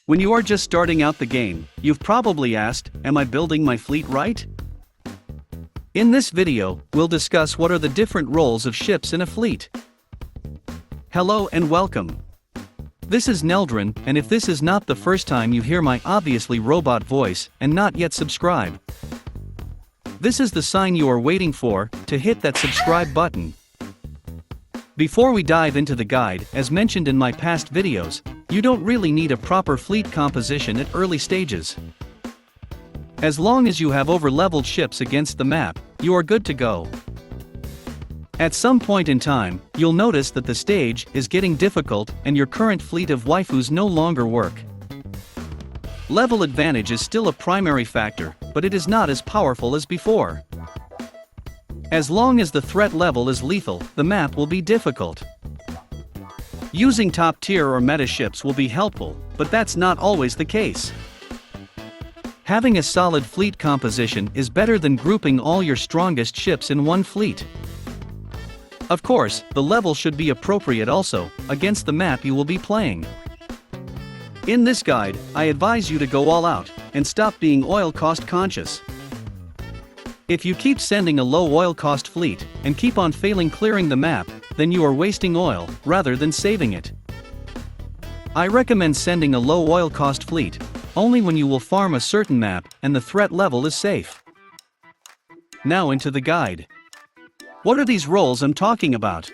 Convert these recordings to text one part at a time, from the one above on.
When you are just starting out the game, you've probably asked, am I building my fleet right? In this video, we'll discuss what are the different roles of ships in a fleet. Hello and welcome. This is Neldrin, and if this is not the first time you hear my obviously robot voice and not yet subscribe, this is the sign you are waiting for, to hit that subscribe button. Before we dive into the guide, as mentioned in my past videos, you don't really need a proper fleet composition at early stages. As long as you have over-leveled ships against the map, you are good to go. At some point in time, you'll notice that the stage is getting difficult and your current fleet of waifus no longer work. Level advantage is still a primary factor, but it is not as powerful as before. As long as the threat level is lethal, the map will be difficult. Using top tier or meta ships will be helpful, but that's not always the case. Having a solid fleet composition is better than grouping all your strongest ships in one fleet. Of course, the level should be appropriate also, against the map you will be playing. In this guide, I advise you to go all out, and stop being oil cost conscious. If you keep sending a low oil cost fleet, and keep on failing clearing the map, then you are wasting oil, rather than saving it. I recommend sending a low oil cost fleet, only when you will farm a certain map, and the threat level is safe. Now into the guide. What are these roles I'm talking about?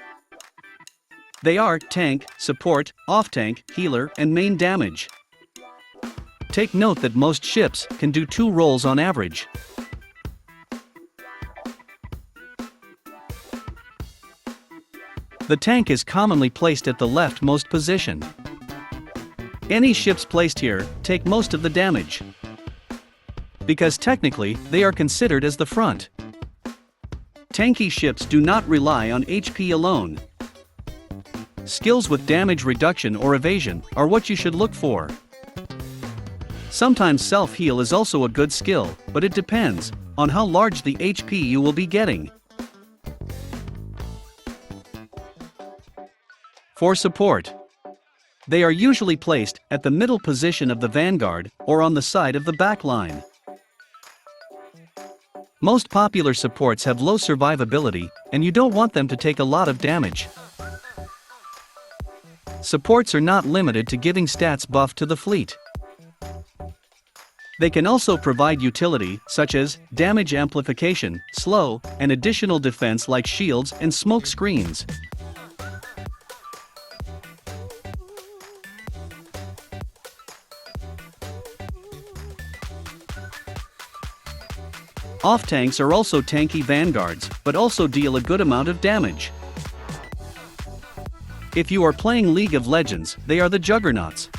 They are tank, support, off-tank, healer, and main damage. Take note that most ships can do 2 roles on average. The tank is commonly placed at the leftmost position. Any ships placed here take most of the damage, because technically they are considered as the front. Tanky ships do not rely on HP alone. Skills with damage reduction or evasion are what you should look for. Sometimes self-heal is also a good skill, but it depends on how large the HP you will be getting. For support, they are usually placed at the middle position of the vanguard or on the side of the back line. Most popular supports have low survivability, and you don't want them to take a lot of damage. Supports are not limited to giving stats buff to the fleet. They can also provide utility, such as damage amplification, slow, and additional defense like shields and smoke screens. Off-tanks are also tanky vanguards, but also deal a good amount of damage. If you are playing League of Legends, they are the juggernauts.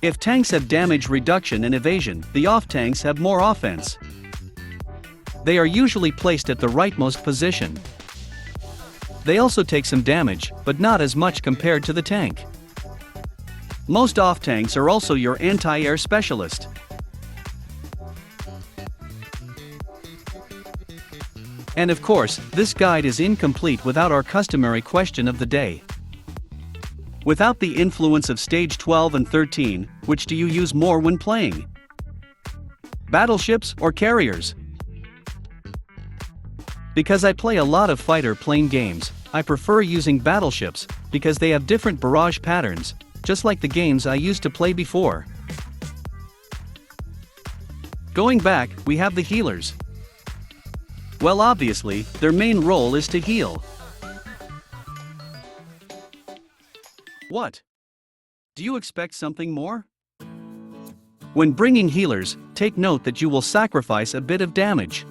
If tanks have damage reduction and evasion, the off-tanks have more offense. They are usually placed at the rightmost position. They also take some damage, but not as much compared to the tank. Most off-tanks are also your anti-air specialist. And of course, this guide is incomplete without our customary question of the day. Without the influence of stage 12 and 13, which do you use more when playing? Battleships or carriers? Because I play a lot of fighter plane games, I prefer using battleships, because they have different barrage patterns, just like the games I used to play before. Going back, we have the healers. Well, obviously, their main role is to heal. What? Do you expect something more? When bringing healers, take note that you will sacrifice a bit of damage.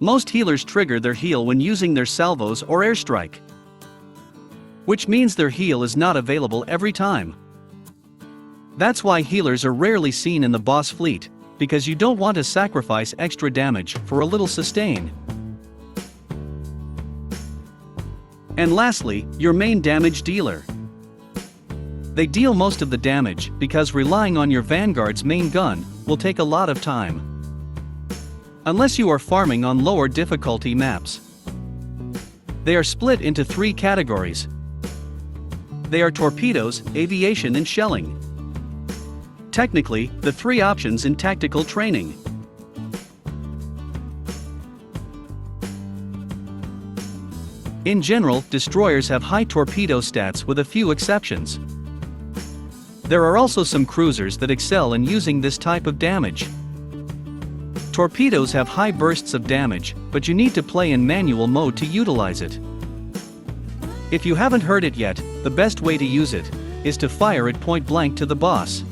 Most healers trigger their heal when using their salvos or airstrike, which means their heal is not available every time. That's why healers are rarely seen in the boss fleet, because you don't want to sacrifice extra damage for a little sustain. And lastly, your main damage dealer. They deal most of the damage because relying on your vanguard's main gun will take a lot of time, unless you are farming on lower difficulty maps. They are split into 3 categories: They are torpedoes, aviation and shelling. Technically, the three options in tactical training. In general, destroyers have high torpedo stats with a few exceptions. There are also some cruisers that excel in using this type of damage. Torpedoes have high bursts of damage, but you need to play in manual mode to utilize it. If you haven't heard it yet, the best way to use it is to fire it point blank to the boss.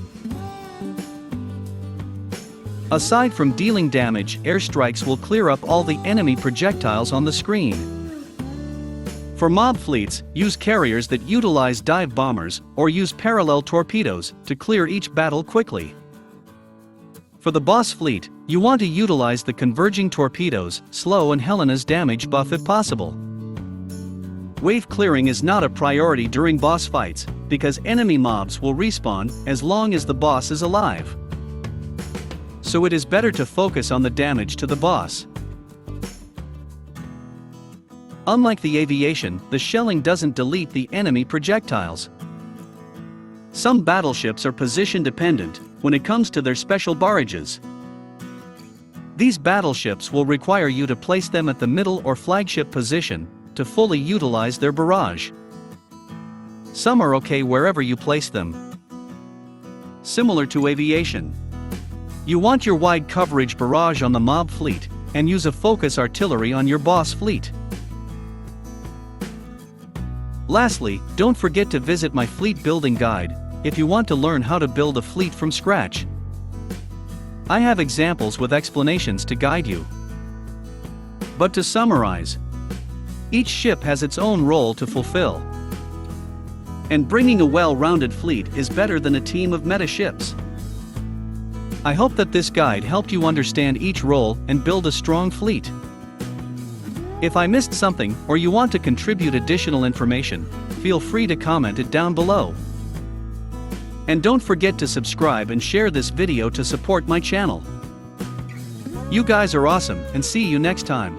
Aside from dealing damage, airstrikes will clear up all the enemy projectiles on the screen. For mob fleets, use carriers that utilize dive bombers, or use parallel torpedoes to clear each battle quickly. For the boss fleet, you want to utilize the converging torpedoes, slow and Helena's damage buff if possible. Wave clearing is not a priority during boss fights, because enemy mobs will respawn as long as the boss is alive. So it is better to focus on the damage to the boss. Unlike the aviation, the shelling doesn't delete the enemy projectiles. Some battleships are position dependent when it comes to their special barrages. These battleships will require you to place them at the middle or flagship position to fully utilize their barrage. Some are okay wherever you place them. Similar to aviation, you want your wide coverage barrage on the mob fleet, and use a focus artillery on your boss fleet. Lastly, don't forget to visit my fleet building guide if you want to learn how to build a fleet from scratch. I have examples with explanations to guide you. But to summarize, each ship has its own role to fulfill. And bringing a well-rounded fleet is better than a team of meta ships. I hope that this guide helped you understand each role and build a strong fleet. If I missed something or you want to contribute additional information, feel free to comment it down below. And don't forget to subscribe and share this video to support my channel. You guys are awesome, and see you next time.